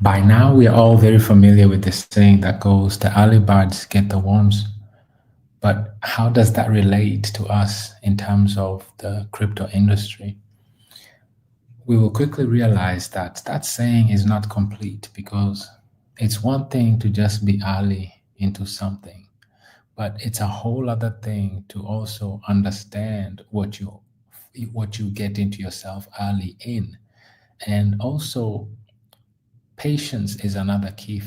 By now, we are all very familiar with the saying that goes, the early birds get the worms. But how does that relate to us in terms of the crypto industry? We will quickly realize that that saying is not complete because it's one thing to just be early into something, but it's a whole other thing to also understand what you get into yourself early in. And also patience is another key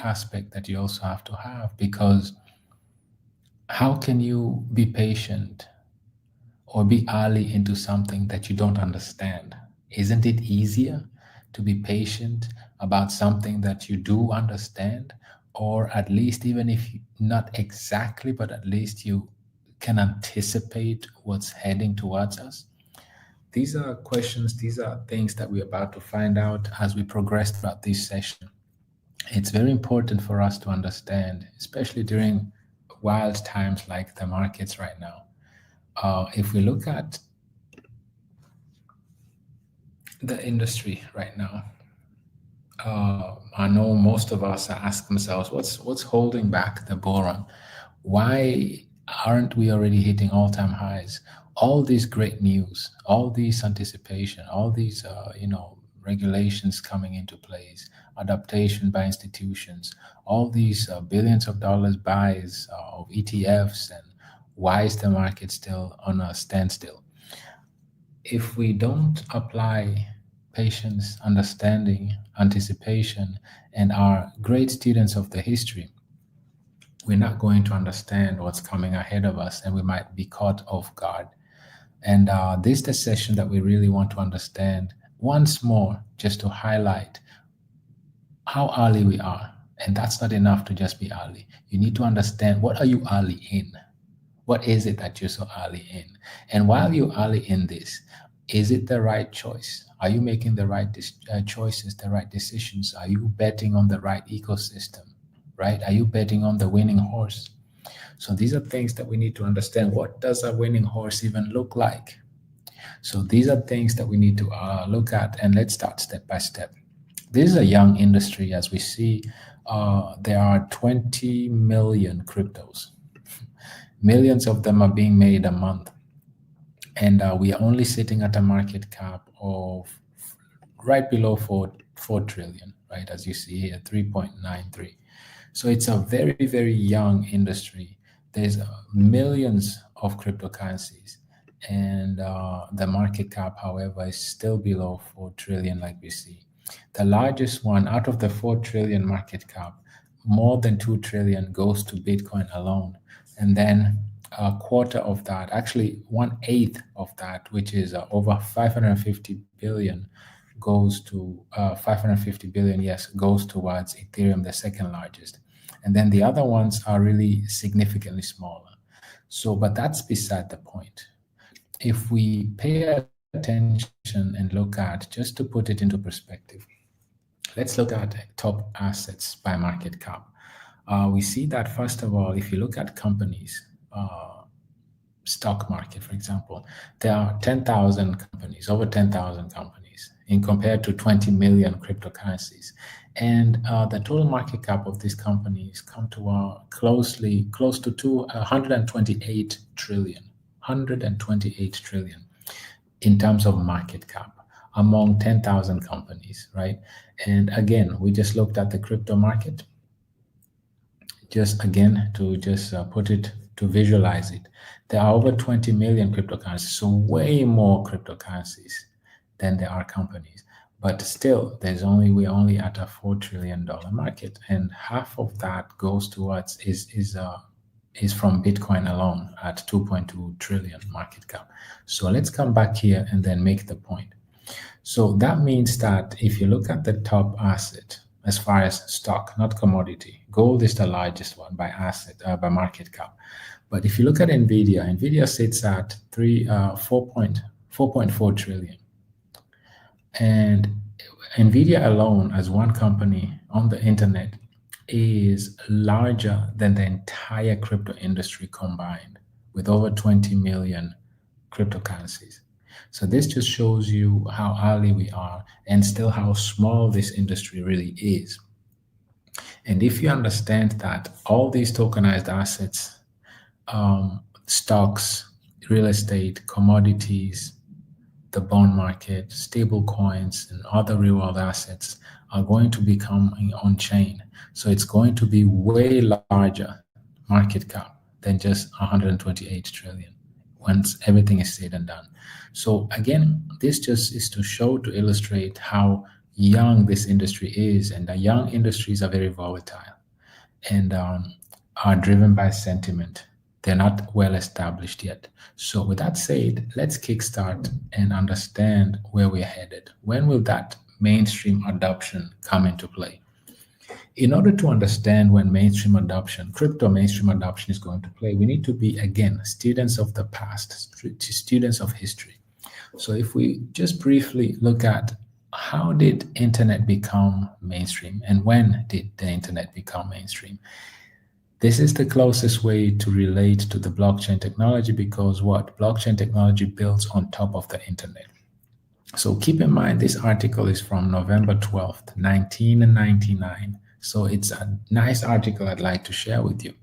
aspect that you also have to have, because how can you be patient or be early into something that you don't understand? Isn't it easier to be patient about something that you do understand, or at least, even if not exactly, but at least you can anticipate what's heading towards us? These are questions, these are things that we're about to find out as we progress throughout this session. It's very important for us to understand, especially during wild times like the markets right now. If we look at the industry right now, I know most of us are asking themselves, what's holding back the bull run? Why aren't we already hitting all-time highs? All these great news, all these anticipation, all these regulations coming into place, adaptation by institutions, all these billions of dollars buys of ETFs, and why is the market still on a standstill? If we don't apply patience, understanding, anticipation, and are great students of the history, we're not going to understand what's coming ahead of us, and we might be caught off guard. And this is the session that we really want to understand once more, just to highlight how early we are. And that's not enough to just be early. You need to understand, what are you early in? What is it that you're so early in? And while you're early in this, is it the right choice? Are you making the right choices, the right decisions? Are you betting on the right ecosystem, right? Are you betting on the winning horse? So these are things that we need to understand. What does a winning horse even look like? So these are things that we need to look at, and let's start step by step. This is a young industry, as we see. There are 20 million cryptos. Millions of them are being made a month. And we are only sitting at a market cap of right below 4 trillion, right? As you see here, 3.93. So it's a very, very young industry. There's millions of cryptocurrencies. And the market cap, however, is still below 4 trillion, like we see. The largest one out of the 4 trillion market cap, more than 2 trillion goes to Bitcoin alone. And then a quarter of that, actually 1/8 of that, which is over 550 billion, goes to 550 billion, yes, goes towards Ethereum, the second largest. And then the other ones are really significantly smaller. So, but that's beside the point. If we pay attention and look at, just to put it into perspective, let's look at top assets by market cap. We see that, first of all, if you look at companies, stock market, for example, there are 10,000 companies, over 10,000 companies, in compared to 20 million cryptocurrencies. And the total market cap of these companies come to close to 128 trillion, 128 trillion in terms of market cap among 10,000 companies, right? And again, we just looked at the crypto market, just again to just put it, to visualize it. There are over 20 million cryptocurrencies, so way more cryptocurrencies than there are companies. But still, we're only at a $4 trillion market, and half of that goes towards is from Bitcoin alone at 2.2 trillion market cap. So let's come back here and then make the point. So that means that if you look at the top asset, as far as stock, not commodity, gold is the largest one by asset, by market cap. But if you look at Nvidia sits at 4.4 trillion. And Nvidia alone, as one company on the internet, is larger than the entire crypto industry combined, with over 20 million cryptocurrencies. So this just shows you how early we are and still how small this industry really is. And if you understand that all these tokenized assets, stocks, real estate, commodities, the bond market, stable coins, and other real world assets are going to become on chain. So it's going to be way larger market cap than just 128 trillion once everything is said and done. So again, this just is to show, to illustrate how young this industry is, and the young industries are very volatile and are driven by sentiment. They're not well established yet. So, with that said, let's kickstart and understand where we're headed. When will that mainstream adoption come into play? In order to understand when mainstream adoption, crypto mainstream adoption is going to play, we need to be, again, students of the past, students of history. So if we just briefly look at how did internet become mainstream and when did the internet become mainstream? This is the closest way to relate to the blockchain technology, because what blockchain technology builds on top of the internet. So keep in mind, this article is from November 12th, 1999. So it's a nice article I'd like to share with you.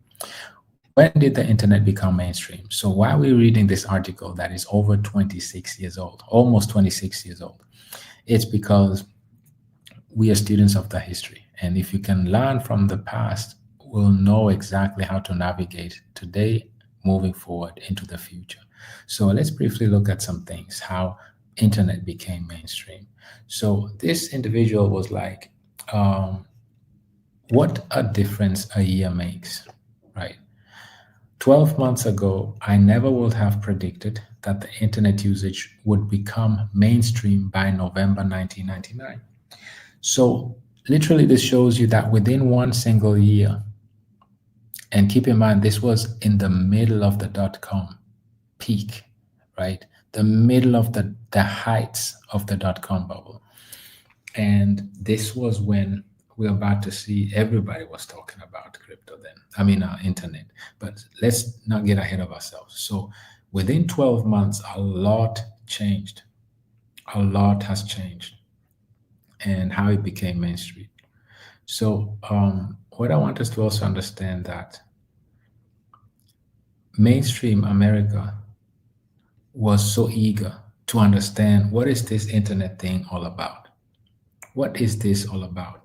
When did the internet become mainstream? So why are we reading this article that is over 26 years old, almost 26 years old? It's because we are students of the history. And if you can learn from the past, we'll know exactly how to navigate today, moving forward into the future. So let's briefly look at some things, how internet became mainstream. So this individual was like, what a difference a year makes, right? 12 months ago, I never would have predicted that the internet usage would become mainstream by November 1999. So literally, this shows you that within one single year, and keep in mind, this was in the middle of the dot-com peak, right? The middle of the heights of the dot-com bubble. And this was when we're about to see, everybody was talking about crypto then. I mean, internet. But let's not get ahead of ourselves. So within 12 months, a lot changed. A lot has changed. And how it became mainstream. So what I want us to also understand that mainstream America was so eager to understand, what is this internet thing all about? What is this all about?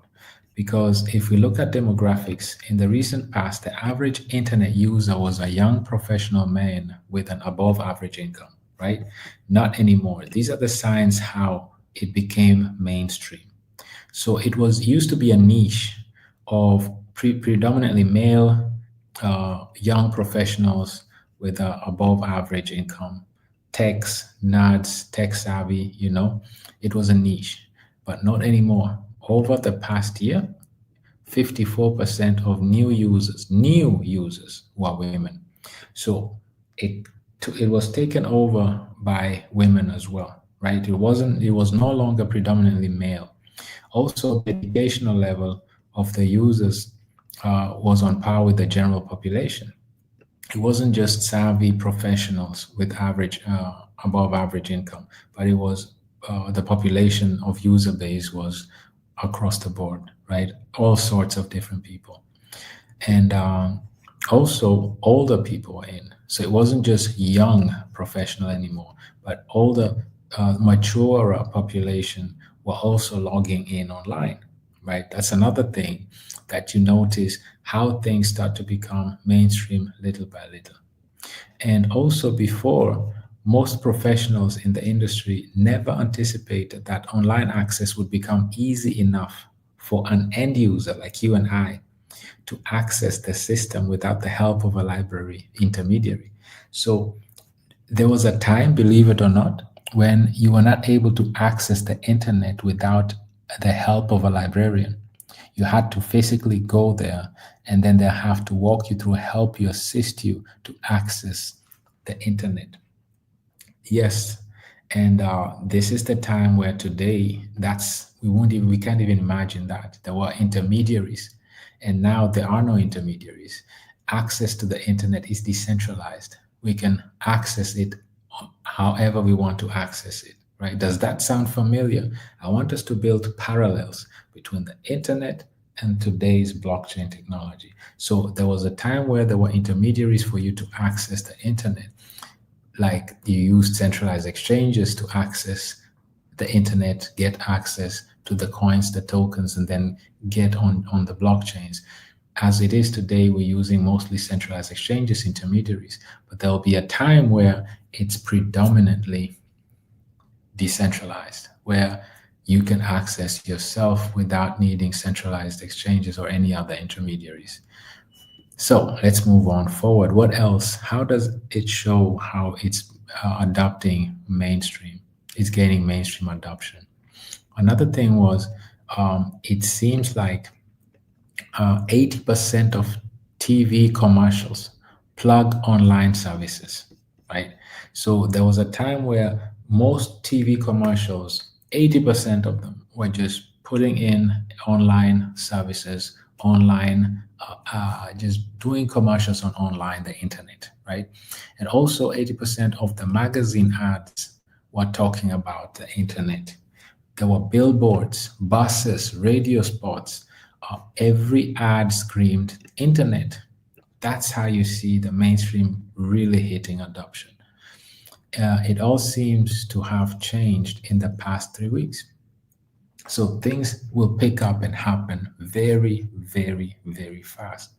Because if we look at demographics, in the recent past, the average internet user was a young professional man with an above average income, right? Not anymore. These are the signs how it became mainstream. So it was used to be a niche of predominantly male young professionals with a above average income, techs, nerds, tech savvy, it was a niche, but not anymore. Over the past year, 54% of new users were women. So it was taken over by women as well, right? It was no longer predominantly male. Also, the educational level of the users was on par with the general population. It wasn't just savvy professionals with above average income, but it was the population of user base was across the board, right? All sorts of different people. And also older people were in. So it wasn't just young professional anymore, but older, mature population were also logging in online, right? That's another thing that you notice, how things start to become mainstream little by little. And also before, most professionals in the industry never anticipated that online access would become easy enough for an end user like you and I to access the system without the help of a library intermediary. So there was a time, believe it or not, when you were not able to access the internet without the help of a librarian. You had to physically go there, and then they have to walk you through, help you, assist you to access the internet. Yes, and this is the time where today we can't even imagine that there were intermediaries, and now there are no intermediaries. Access to the internet is decentralized. We can access it however we want to access it, right? Does that sound familiar? I want us to build parallels between the internet and today's blockchain technology. So there was a time where there were intermediaries for you to access the internet, like you used centralized exchanges to access the internet, get access to the coins, the tokens, and then get on the blockchains. As it is today, we're using mostly centralized exchanges, intermediaries, but there will be a time where it's predominantly decentralized, where you can access yourself without needing centralized exchanges or any other intermediaries. So let's move on forward. What else? How does it show how it's adopting mainstream? It's gaining mainstream adoption. Another thing was it seems like 80% of TV commercials plug online services, right? So there was a time where most TV commercials, 80% of them were just putting in online services, online, just doing commercials on online, the internet, right? And also 80% of the magazine ads were talking about the internet. There were billboards, buses, radio spots. Every ad screamed internet. That's how you see the mainstream really hitting adoption. It all seems to have changed in the past 3 weeks. So things will pick up and happen very, very, very fast.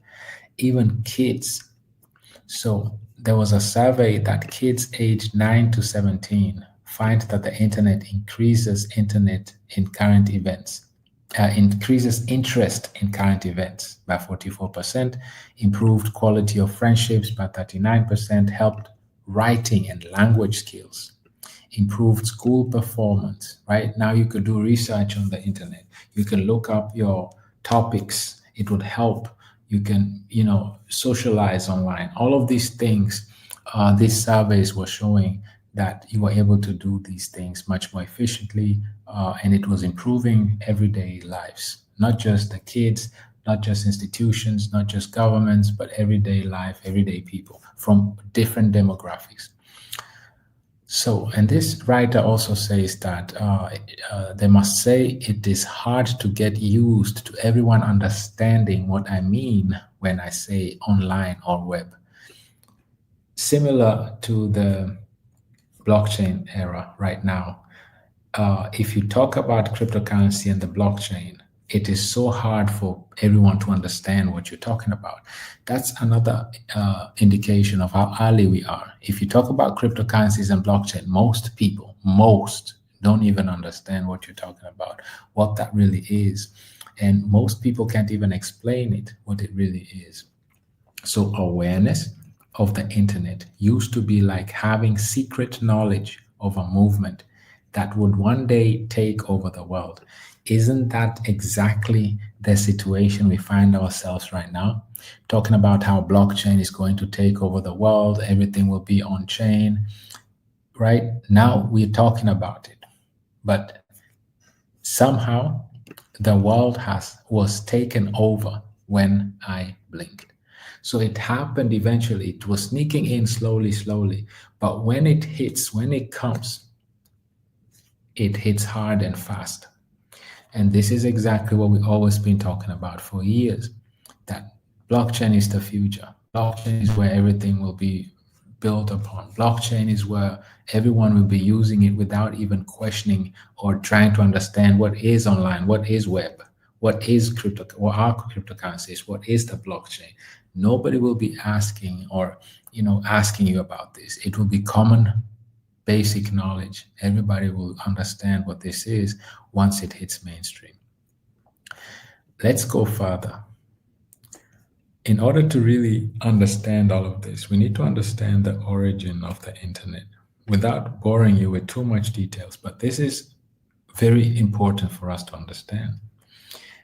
Even kids. So there was a survey that kids aged 9 to 17 find that the internet increases interest in current events by 44%, improved quality of friendships by 39%, helped writing and language skills, improved school performance. Right now, you could do research on the internet. You can look up your topics. It would help. You can, socialize online. All of these things, these surveys were showing that you were able to do these things much more efficiently, and it was improving everyday lives, not just the kids, not just institutions, not just governments, but everyday life, everyday people from different demographics. So, and this writer also says that they must say it is hard to get used to everyone understanding what I mean when I say online or web. Similar to the blockchain era right now, if you talk about cryptocurrency and the blockchain, it is so hard for everyone to understand what you're talking about. That's another indication of how early we are. If you talk about cryptocurrencies and blockchain, most don't even understand what you're talking about, what that really is. And most people can't even explain it, what it really is. So awareness of the internet used to be like having secret knowledge of a movement that would one day take over the world. Isn't that exactly the situation we find ourselves right now? Talking about how blockchain is going to take over the world, everything will be on chain. Right now, we're talking about it, but somehow the world was taken over when I blinked. So it happened eventually. It was sneaking in slowly. But when it hits, when it comes, it hits hard and fast. And this is exactly what we've always been talking about for years, that blockchain is the future. Blockchain is where everything will be built upon. Blockchain is where everyone will be using it without even questioning or trying to understand what is online, what is web, what is crypto, what are cryptocurrencies, what is the blockchain. Nobody will be asking you about this. It will be common, basic knowledge. Everybody will understand what this is once it hits mainstream. Let's go further. In order to really understand all of this, we need to understand the origin of the internet without boring you with too much details. But this is very important for us to understand.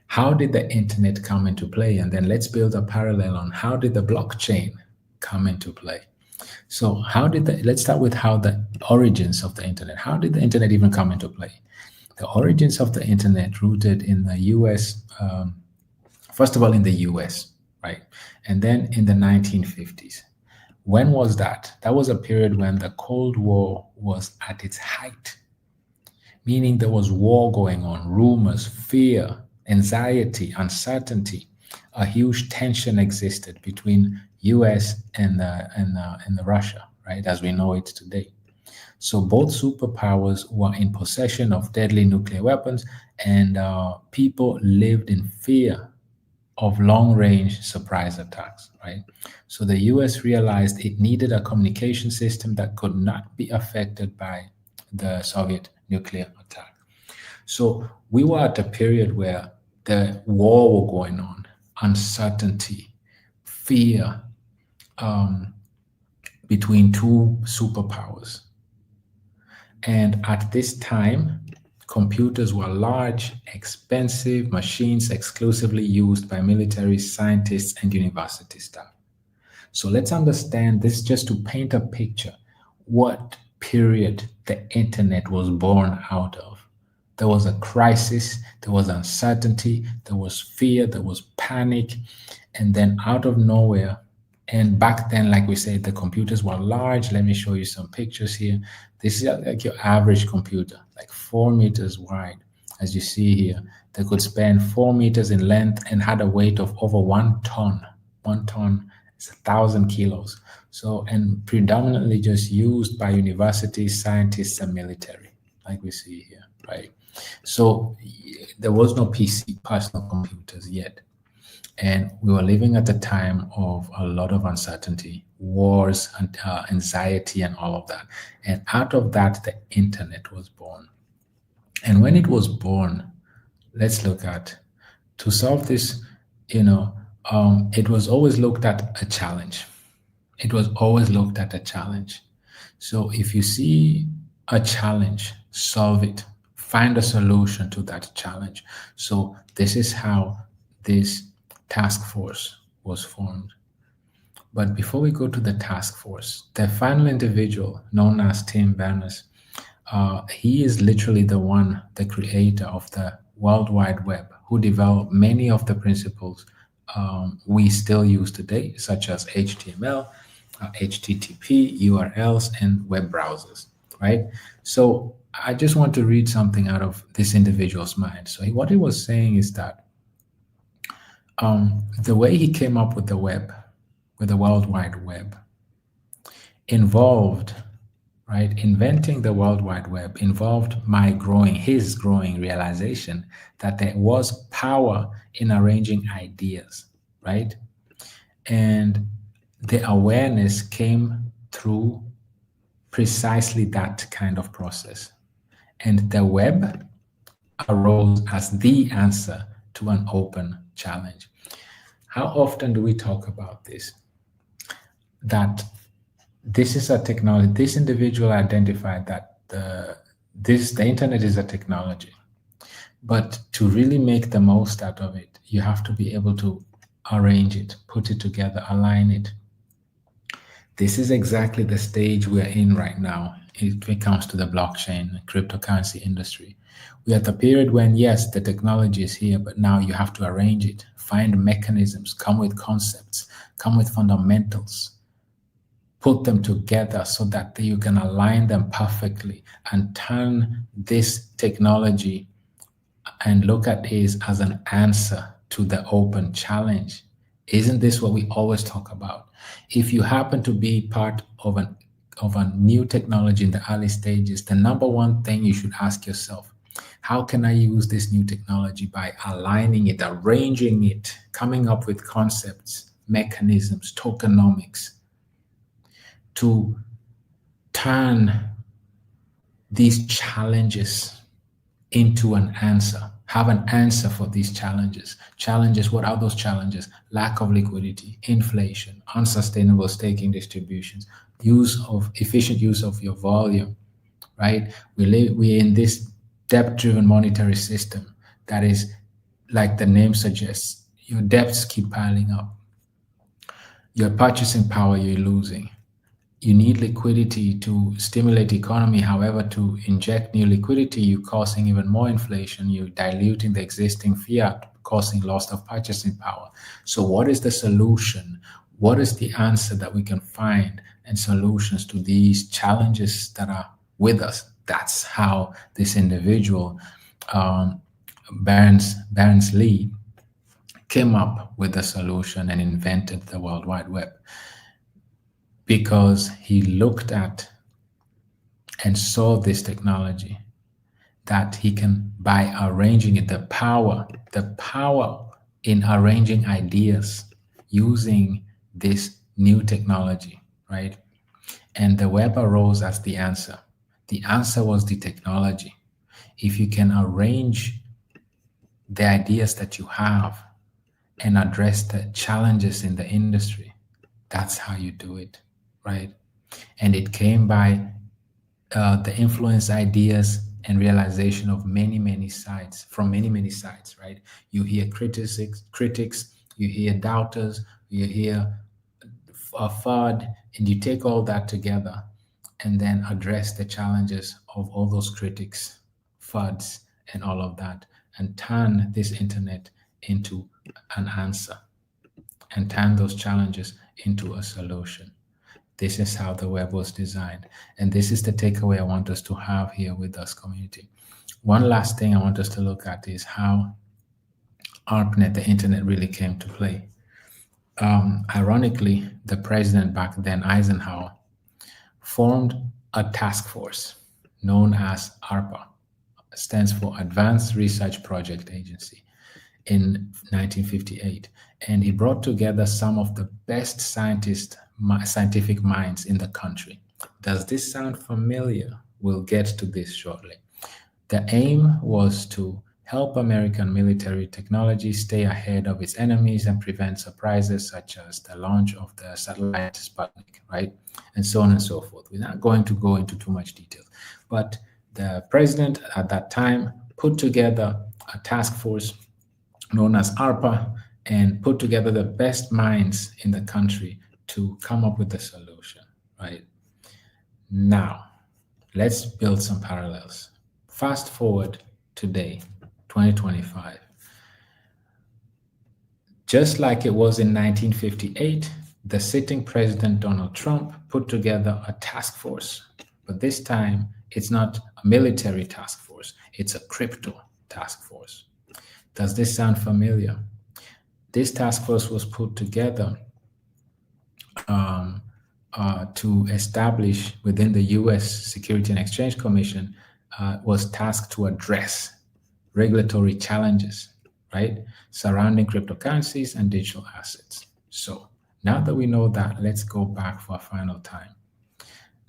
How did the internet come into play? And then let's build a parallel on how did the blockchain come into play? So let's start with how the origins of the internet. How did the internet even come into play? The origins of the internet rooted in the US, first of all in the US, right? And then in the 1950s, When was that? That was a period when the Cold War was at its height, meaning there was war going on, rumors, fear, anxiety, uncertainty. A huge tension existed between US and Russia, right, as we know it today. So both superpowers were in possession of deadly nuclear weapons, and people lived in fear of long-range surprise attacks, right? So the US realized it needed a communication system that could not be affected by the Soviet nuclear attack. So we were at a period where the war was going on, uncertainty, fear between two superpowers. And at this time, computers were large, expensive machines exclusively used by military scientists and university staff. So let's understand this just to paint a picture what period the internet was born out of. There was a crisis, there was uncertainty, there was fear, there was panic, and then out of nowhere, and back then, like we said, the computers were large. Let me show you some pictures here. This is like your average computer, like 4 meters wide. As you see here, they could span 4 meters in length and had a weight of over 1 ton. 1 ton is 1,000 kilos. So, and predominantly just used by universities, scientists, and military, like we see here, right? So there was no PC, personal computers yet. And we were living at a time of a lot of uncertainty, wars, and anxiety, and all of that. And out of that, the internet was born. And when it was born, let's look at, to solve this, it was always looked at a challenge. It was always looked at a challenge. So if you see a challenge, solve it, find a solution to that challenge. So this is how this task force was formed. But before we go to the task force, the final individual known as Tim Berners, he is literally the creator of the World Wide Web, who developed many of the principles we still use today, such as HTML, HTTP, URLs, and web browsers, right? So I just want to read something out of this individual's mind. So what he was saying is that the way he came up with the web, with the World Wide Web, involved, right, inventing the World Wide Web involved his growing realization that there was power in arranging ideas, right? And the awareness came through precisely that kind of process. And the web arose as the answer to an open challenge. How often do we talk about this? That this is a technology. This individual identified that the internet is a technology, but to really make the most out of it, you have to be able to arrange it, put it together, align it. This is exactly the stage we're in right now if it comes to the blockchain, cryptocurrency industry. We're at the period when, yes, the technology is here, but now you have to arrange it, find mechanisms, come with concepts, come with fundamentals, put them together so that you can align them perfectly and turn this technology and look at it as an answer to the open challenge. Isn't this what we always talk about? If you happen to be part of a new technology in the early stages, the number one thing you should ask yourself, how can I use this new technology? By aligning it, arranging it, coming up with concepts, mechanisms, tokenomics, to turn these challenges into an answer, have an answer for these challenges. Challenges, what are those challenges? Lack of liquidity, inflation, unsustainable staking distributions, efficient use of your volume, right? We're in this debt-driven monetary system that is, like the name suggests, your debts keep piling up. Your purchasing power you're losing. You need liquidity to stimulate economy. However, to inject new liquidity, you're causing even more inflation. You're diluting the existing fiat, causing loss of purchasing power. So what is the solution? what is the answer that we can find and solutions to these challenges that are with us. That's how this individual, Berners-Lee, came up with a solution and invented the World Wide Web, because he looked at and saw this technology that he can, by arranging it, the power in arranging ideas using this new technology, right? And the web arose as the answer. The answer was the technology. If you can arrange the ideas that you have and address the challenges in the industry, that's how you do it, right? And it came by the influence, ideas, and realization of many sides, from many sides, right? You hear critics, you hear doubters, you hear FUD, and you take all that together and then address the challenges of all those critics, FUDs, and all of that, and turn this internet into an answer and turn those challenges into a solution. This is how the web was designed. And this is the takeaway I want us to have here with us, community. One last thing I want us to look at is how ARPANET, the internet, really came to play. Ironically, the president back then, Eisenhower, formed a task force known as ARPA, stands for Advanced Research Project Agency, in 1958. And he brought together some of the best scientific minds in the country. Does this sound familiar? We'll get to this shortly. The aim was to help American military technology stay ahead of its enemies and prevent surprises such as the launch of the satellite Sputnik, right? And so on and so forth. We're not going to go into too much detail, but the president at that time put together a task force known as ARPA and put together the best minds in the country to come up with the solution, right? Now, let's build some parallels. Fast forward today, 2025. Just like it was in 1958, the sitting president, Donald Trump, put together a task force. But this time, it's not a military task force, it's a crypto task force. Does this sound familiar? This task force was put together to establish within the US Security and Exchange Commission, was tasked to address regulatory challenges, right, surrounding cryptocurrencies and digital assets. So now that we know that, let's go back for a final time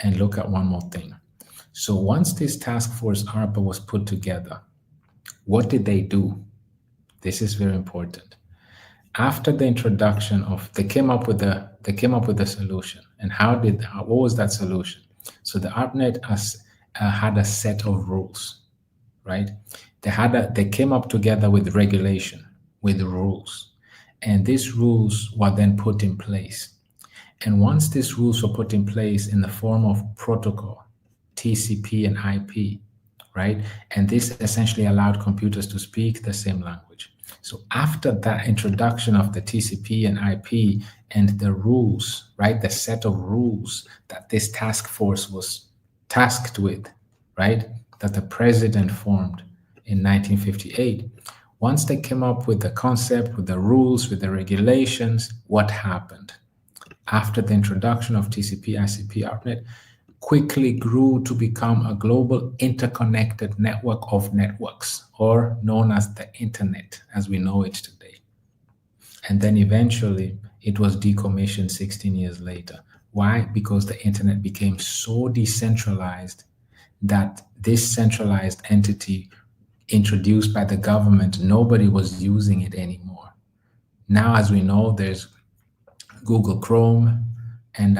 and look at one more thing. So once this task force ARPA was put together, what did they do? This is very important. After the introduction of, they came up with a solution. And what was that solution? So the ARPANET had a set of rules, right? They came up together with regulation, with rules, and these rules were then put in place. And once these rules were put in place in the form of protocol, TCP and IP, right? And this essentially allowed computers to speak the same language. So after that introduction of the TCP and IP and the rules, right, the set of rules that this task force was tasked with, right, that the president formed in 1958, once they came up with the concept, with the rules, with the regulations, what happened? After the introduction of TCP, ICP, ARPANET, quickly grew to become a global interconnected network of networks, or known as the internet as we know it today. And then eventually it was decommissioned 16 years later. Why? Because the internet became so decentralized that this centralized entity introduced by the government, nobody was using it anymore. Now, as we know, there's Google Chrome, and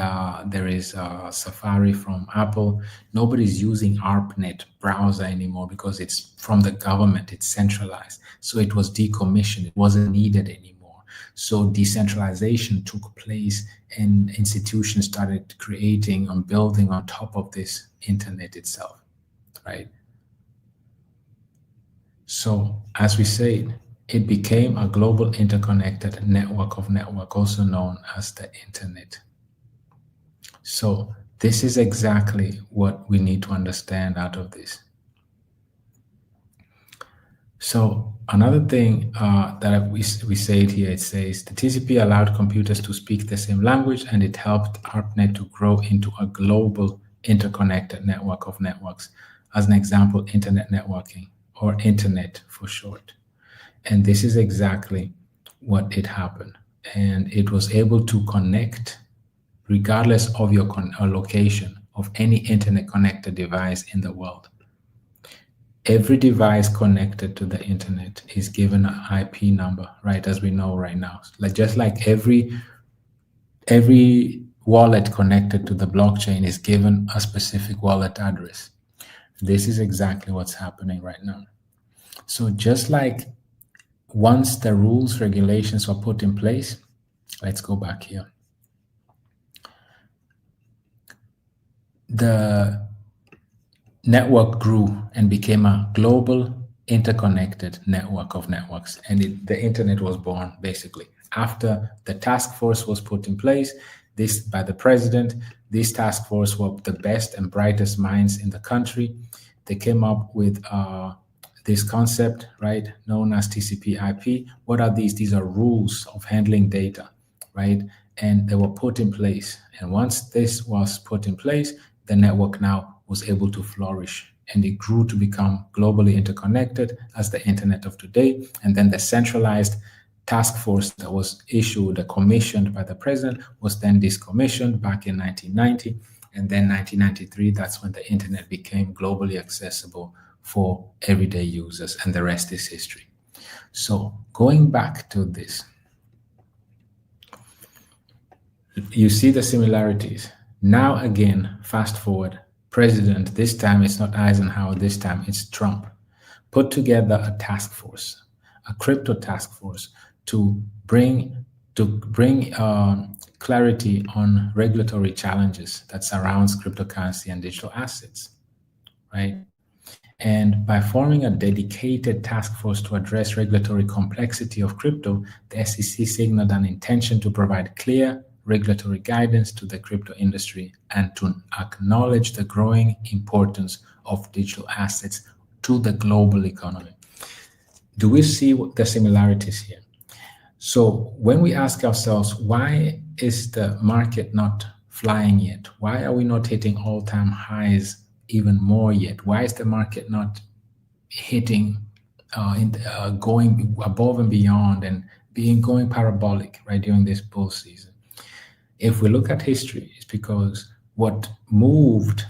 there is Safari from Apple. Nobody's using ARPANET browser anymore because it's from the government, it's centralized. So it was decommissioned, it wasn't needed anymore. So decentralization took place and institutions started creating and building on top of this internet itself, right? So as we said, it became a global interconnected network of network, also known as the internet. So this is exactly what we need to understand out of this. So another thing that we say it here, it says the TCP allowed computers to speak the same language, and it helped ARPANET to grow into a global interconnected network of networks. As an example, internet networking, or internet for short. And this is exactly what it happened. And it was able to connect regardless of your location of any internet connected device in the world. Every device connected to the internet is given an IP number, right? As we know right now, just like every wallet connected to the blockchain is given a specific wallet address. This is exactly what's happening right now. So just like once the rules, regulations were put in place, let's go back here. The network grew and became a global interconnected network of networks, and the internet was born basically after the task force was put in place. This by the president. This task force were the best and brightest minds in the country. They came up with this concept, right, known as TCP/IP. What are these? These are rules of handling data, right? And they were put in place. And once this was put in place, the network now was able to flourish, and it grew to become globally interconnected as the internet of today. And then the centralized task force that was issued, commissioned by the president, was then discommissioned back in 1990. And then 1993, that's when the internet became globally accessible for everyday users, and the rest is history. So going back to this, you see the similarities. Now again, fast forward, president, this time it's not Eisenhower, this time it's Trump, put together a task force, a crypto task force, to bring clarity on regulatory challenges that surrounds cryptocurrency and digital assets, right? And by forming a dedicated task force to address regulatory complexity of crypto, the SEC signaled an intention to provide clear regulatory guidance to the crypto industry and to acknowledge the growing importance of digital assets to the global economy. Do we see the similarities here? So when we ask ourselves, why is the market not flying yet? Why are we not hitting all-time highs even more yet? Why is the market not hitting, going above and beyond and going parabolic, right, during this bull season? If we look at history, it's because what moved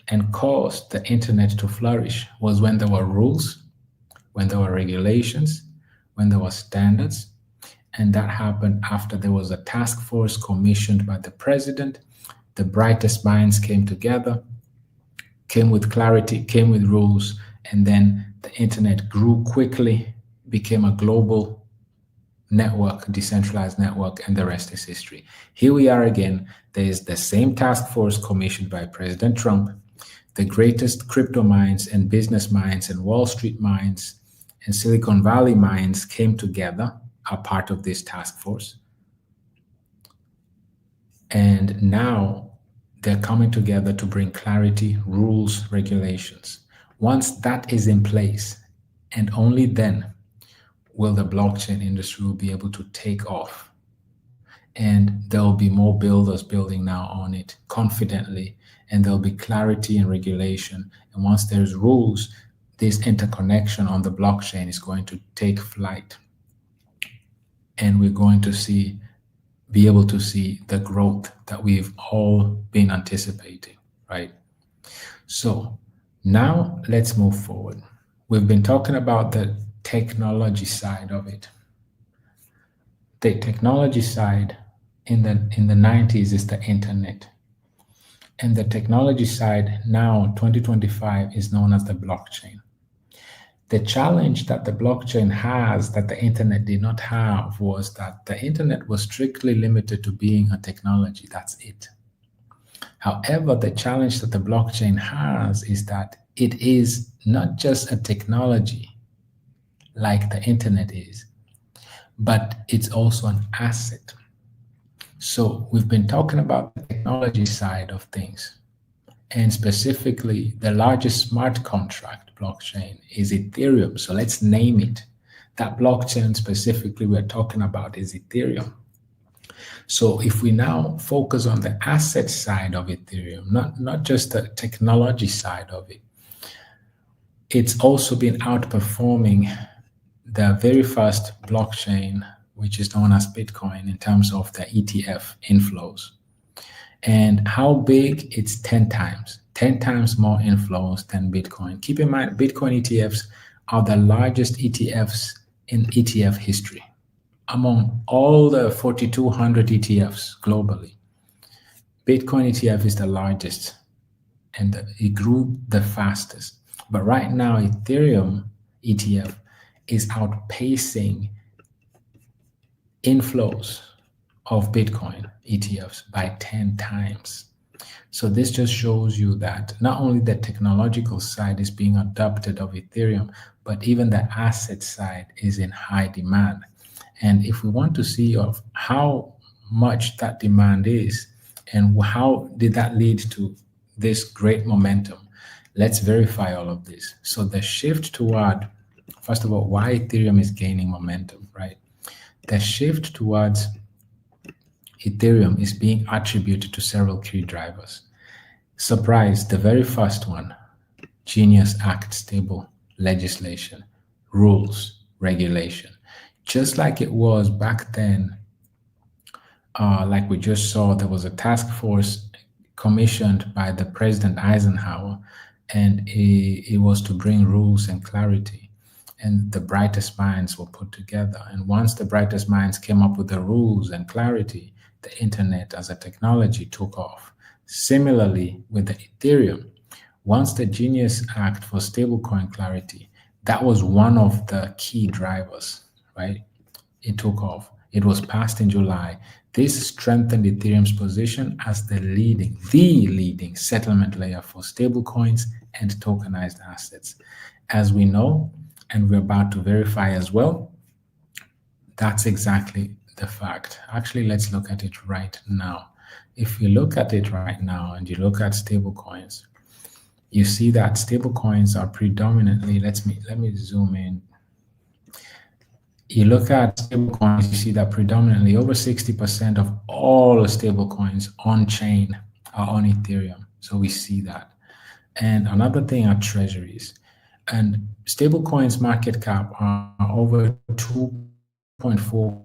and caused the internet to flourish was when there were rules, when there were regulations, when there were standards. And that happened after there was a task force commissioned by the president. The brightest minds came together, came with clarity, came with rules, and then the internet grew quickly, became a global network, decentralized network, and the rest is history. Here we are again. There is the same task force commissioned by President Trump. The greatest crypto minds and business minds and Wall Street minds and Silicon Valley minds came together, are part of this task force. And now they're coming together to bring clarity, rules, regulations. Once that is in place, and only then will the blockchain industry will be able to take off. And there'll be more builders building now on it confidently, and there'll be clarity and regulation. And once there's rules, this interconnection on the blockchain is going to take flight. And we're going to be able to see the growth that we've all been anticipating, right? So now let's move forward. We've been talking about the technology side of it. The technology side in the 90s is the internet. And the technology side now, 2025, is known as the blockchain. The challenge that the blockchain has that the internet did not have was that the internet was strictly limited to being a technology. That's it. However, the challenge that the blockchain has is that it is not just a technology like the internet is, but it's also an asset. So we've been talking about the technology side of things, and specifically the largest smart contract blockchain is Ethereum. So let's name it. That blockchain specifically we're talking about is Ethereum. So if we now focus on the asset side of Ethereum, not just the technology side of it, it's also been outperforming the very first blockchain, which is known as Bitcoin, in terms of the ETF inflows. And how big? It's 10 times more inflows than Bitcoin. Keep in mind, Bitcoin ETFs are the largest ETFs in ETF history. Among all the 4,200 ETFs globally, Bitcoin ETF is the largest, and it grew the fastest. But right now, Ethereum ETF is outpacing inflows of Bitcoin ETFs by 10 times. So this just shows you that not only the technological side is being adopted of Ethereum, but even the asset side is in high demand. And if we want to see of how much that demand is and how did that lead to this great momentum, let's verify all of this. So the shift toward, first of all, why Ethereum is gaining momentum, right? The shift towards Ethereum is being attributed to several key drivers. Surprise, the very first one, Genius Act stable legislation, rules, regulation. Just like it was back then, like we just saw, there was a task force commissioned by the President Eisenhower, and it was to bring rules and clarity. And the brightest minds were put together. And once the brightest minds came up with the rules and clarity, the internet as a technology took off. Similarly, with the Ethereum, once the Genius Act for stablecoin clarity, that was one of the key drivers, right? It took off. It was passed in July. This strengthened Ethereum's position as the leading settlement layer for stablecoins and tokenized assets. As we know, and we're about to verify as well, that's exactly the fact. Actually, let's look at it right now. If you look at it right now and you look at stablecoins, you see that stablecoins are predominantly, let me zoom in. You look at stablecoins, you see that predominantly over 60% of all stablecoins on chain are on Ethereum. So we see that. And another thing are treasuries. And stablecoins market cap are over 2.4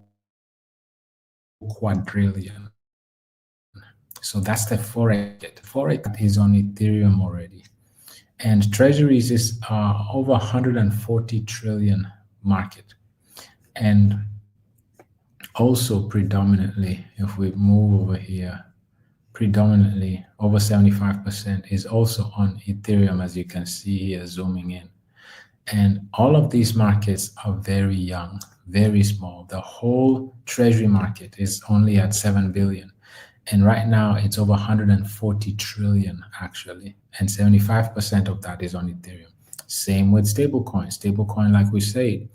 quadrillion. So that's the forex. Forex is on Ethereum already. And treasuries is over 140 trillion market. And also predominantly, if we move over here, predominantly over 75% is also on Ethereum, as you can see here, zooming in. And all of these markets are very young, very small. The whole treasury market is only at 7 billion. And right now it's over 140 trillion actually. And 75% of that is on Ethereum. Same with stablecoin. Stablecoin, like we said,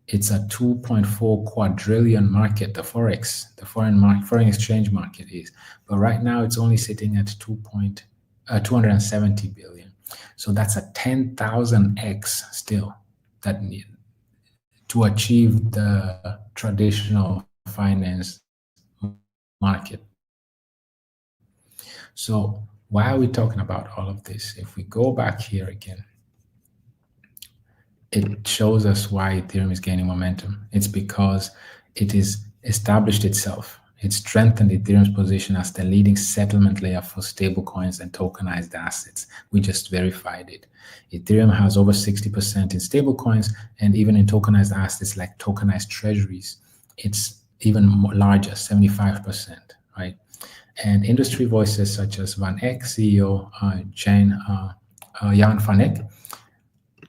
it's a 2.4 quadrillion market, the forex, the foreign exchange market is. But right now it's only sitting at 270 billion. So that's a 10,000x still that need to achieve the traditional finance market. So why are we talking about all of this? If we go back here again, it shows us why Ethereum is gaining momentum. It's because it has established itself. It strengthened Ethereum's position as the leading settlement layer for stablecoins and tokenized assets. We just verified it. Ethereum has over 60% in stablecoins, and even in tokenized assets like tokenized treasuries, it's even more larger, 75%, right? And industry voices such as Van Eck CEO Jan Van Eck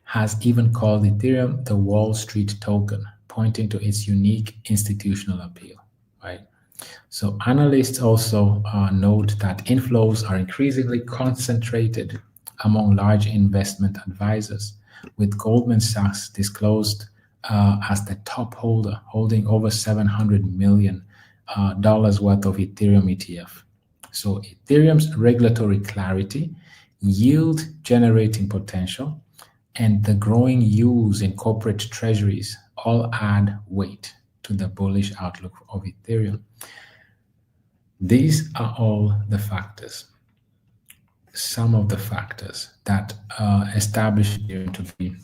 has even called Ethereum the Wall Street token, pointing to its unique institutional appeal, right? So analysts also note that inflows are increasingly concentrated among large investment advisors, with Goldman Sachs disclosed as the top holder, holding over $700 million worth of Ethereum ETF. So Ethereum's regulatory clarity, yield generating potential, and the growing use in corporate treasuries all add weight to the bullish outlook of Ethereum. These are all the factors, some of the factors that establish Ethereum to be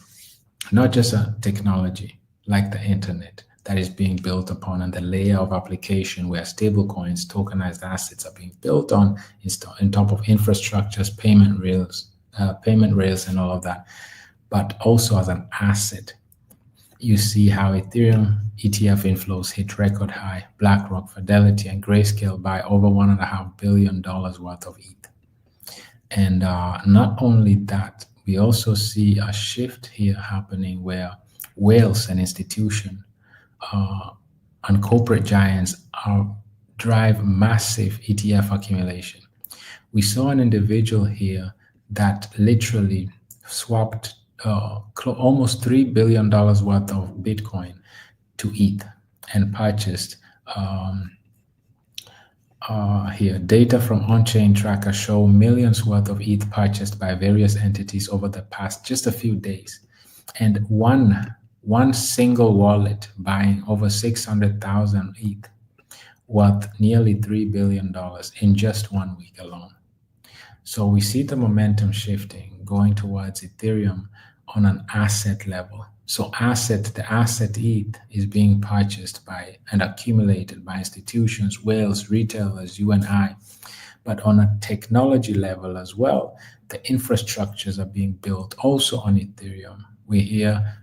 not just a technology like the internet that is being built upon and the layer of application where stablecoins, tokenized assets are being built on top of infrastructures, payment rails, and all of that, but also as an asset. You see how Ethereum ETF inflows hit record high. BlackRock, Fidelity, and Grayscale buy over $1.5 billion worth of ETH. And not only that, we also see a shift here happening where whales and institutions and corporate giants drive massive ETF accumulation. We saw an individual here that literally swapped almost $3 billion worth of Bitcoin to ETH and purchased here. Data from on-chain tracker show millions worth of ETH purchased by various entities over the past just a few days. And one single wallet buying over 600,000 ETH worth nearly $3 billion in just 1 week alone. So we see the momentum shifting, going towards Ethereum on an asset level. So the asset ETH is being purchased by and accumulated by institutions, whales, retailers, you and I. But on a technology level as well, the infrastructures are being built also on Ethereum. We hear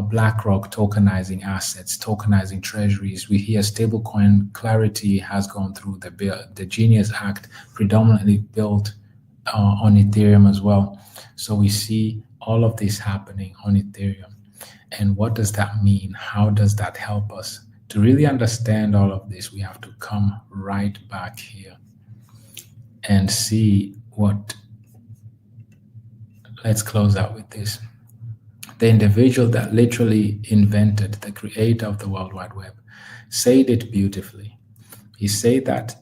BlackRock tokenizing assets, tokenizing treasuries. We hear stablecoin clarity has gone through the Genius Act, predominantly built on Ethereum as well. So we see all of this happening on Ethereum. And what does that mean? How does that help us? To really understand all of this, we have to come right back here and see what. Let's close out with this. The individual that literally invented, the creator of the World Wide Web, said it beautifully. He said that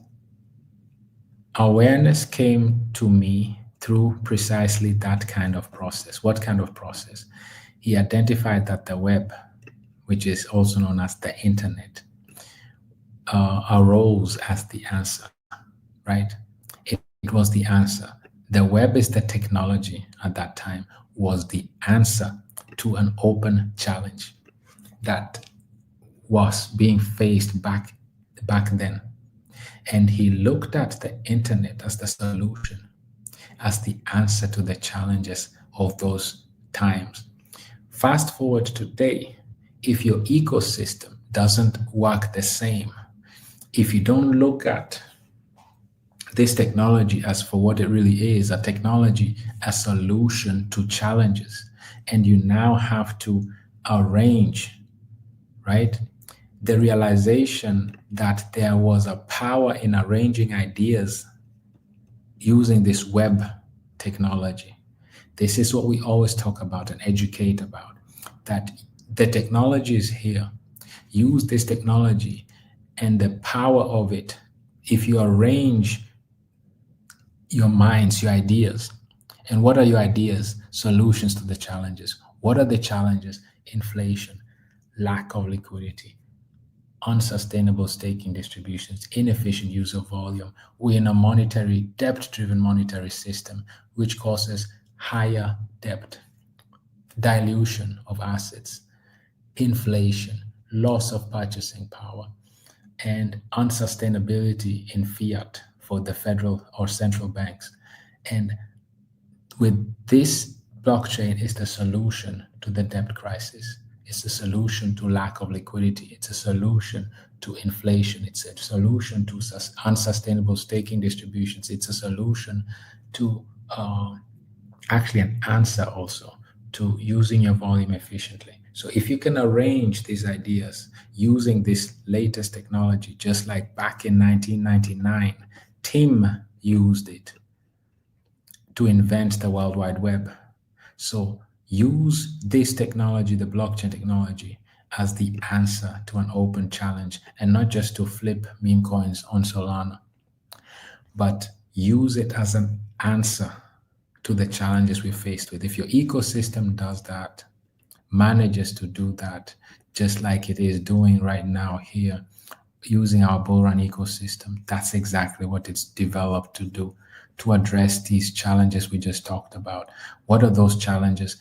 awareness came to me through precisely that kind of process. What kind of process? He identified that the web, which is also known as the internet, arose as the answer, right? It was the answer. The web is the technology at that time, was the answer to an open challenge that was being faced back then. And he looked at the internet as the solution, as the answer to the challenges of those times. Fast forward to today, if your ecosystem doesn't work the same, if you don't look at this technology as for what it really is, a technology, a solution to challenges, and you now have to arrange, right? The realization that there was a power in arranging ideas using this web technology. This is what we always talk about and educate about, that the technology is here. Use this technology and the power of it. If you arrange your minds, your ideas, and what are your ideas? Solutions to the challenges. What are the challenges? Inflation, lack of liquidity, unsustainable staking distributions, inefficient use of volume. We're in a debt-driven monetary system, which causes higher debt, dilution of assets, inflation, loss of purchasing power, and unsustainability in fiat for the federal or central banks. And with this, blockchain is the solution to the debt crisis. It's a solution to lack of liquidity. It's a solution to inflation. It's a solution to unsustainable staking distributions. It's a solution to actually an answer also to using your volume efficiently. So if you can arrange these ideas using this latest technology, just like back in 1999, Tim used it to invent the World Wide Web. So use this technology, the blockchain technology, as the answer to an open challenge, and not just to flip meme coins on Solana, but use it as an answer to the challenges we're faced with. If your ecosystem does that, manages to do that, just like it is doing right now here, using our BULLRUN ecosystem, that's exactly what it's developed to do, to address these challenges we just talked about. What are those challenges?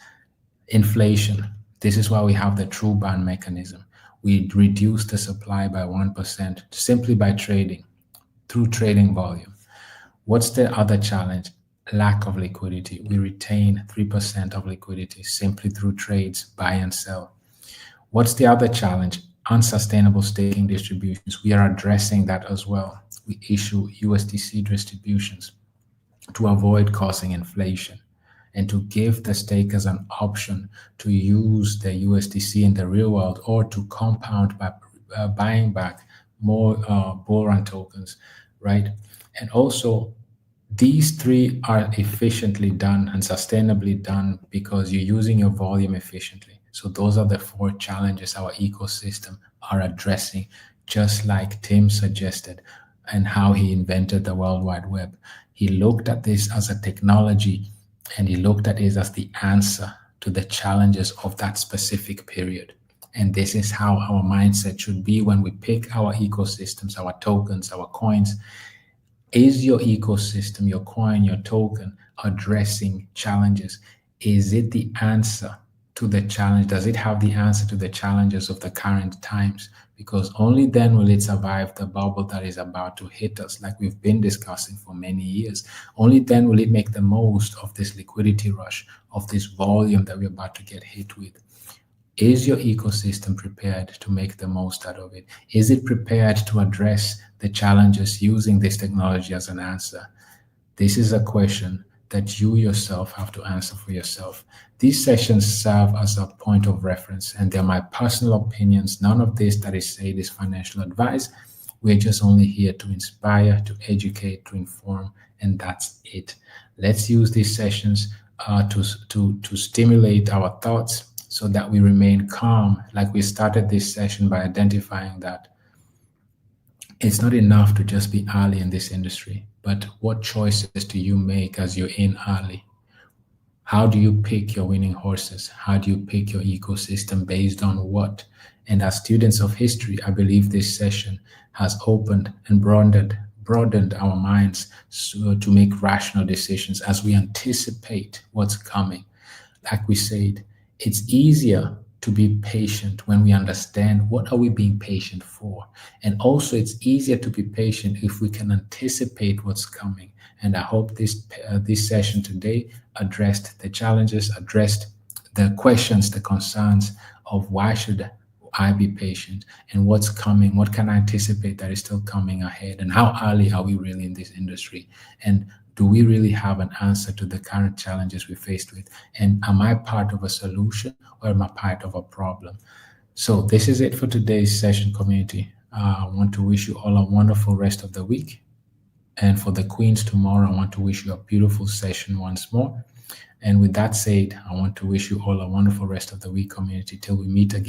Inflation. This is why we have the true ban mechanism. We reduce the supply by 1% simply by trading, through trading volume. What's the other challenge? Lack of liquidity. We retain 3% of liquidity simply through trades, buy and sell. What's the other challenge? Unsustainable staking distributions. We are addressing that as well. We issue USDC distributions to avoid causing inflation and to give the stakers an option to use the USDC in the real world or to compound by buying back more BULLRUN tokens, right? And also, these three are efficiently done and sustainably done because you're using your volume efficiently. So those are the four challenges our ecosystem are addressing, just like Tim suggested and how he invented the World Wide Web. He looked at this as a technology and he looked at it as the answer to the challenges of that specific period. And this is how our mindset should be when we pick our ecosystems, our tokens, our coins. Is your ecosystem, your coin, your token addressing challenges? Is it the answer to the challenge? Does it have the answer to the challenges of the current times? Because only then will it survive the bubble that is about to hit us, like we've been discussing for many years. Only then will it make the most of this liquidity rush, of this volume that we're about to get hit with. Is your ecosystem prepared to make the most out of it? Is it prepared to address the challenges using this technology as an answer? This is a question that you yourself have to answer for yourself. These sessions serve as a point of reference, and they're my personal opinions. None of this that is said is financial advice. We're just only here to inspire, to educate, to inform, and that's it. Let's use these sessions to stimulate our thoughts so that we remain calm, like we started this session by identifying that it's not enough to just be early in this industry, but what choices do you make as you're in early? How do you pick your winning horses? How do you pick your ecosystem based on what? And as students of history, I believe this session has opened and broadened our minds to make rational decisions as we anticipate what's coming. Like we said, it's easier to be patient when we understand what are we being patient for. And also it's easier to be patient if we can anticipate what's coming. And I hope this session today addressed the challenges, addressed the questions, the concerns of why should I be patient and what's coming, what can I anticipate that is still coming ahead, and how early are we really in this industry, and do we really have an answer to the current challenges we're faced with, and am I part of a solution or am I part of a problem? So this is it for today's session, community. I want to wish you all a wonderful rest of the week, and for the queens tomorrow, I want to wish you a beautiful session once more. And with that said, I want to wish you all a wonderful rest of the week, community, till we meet again.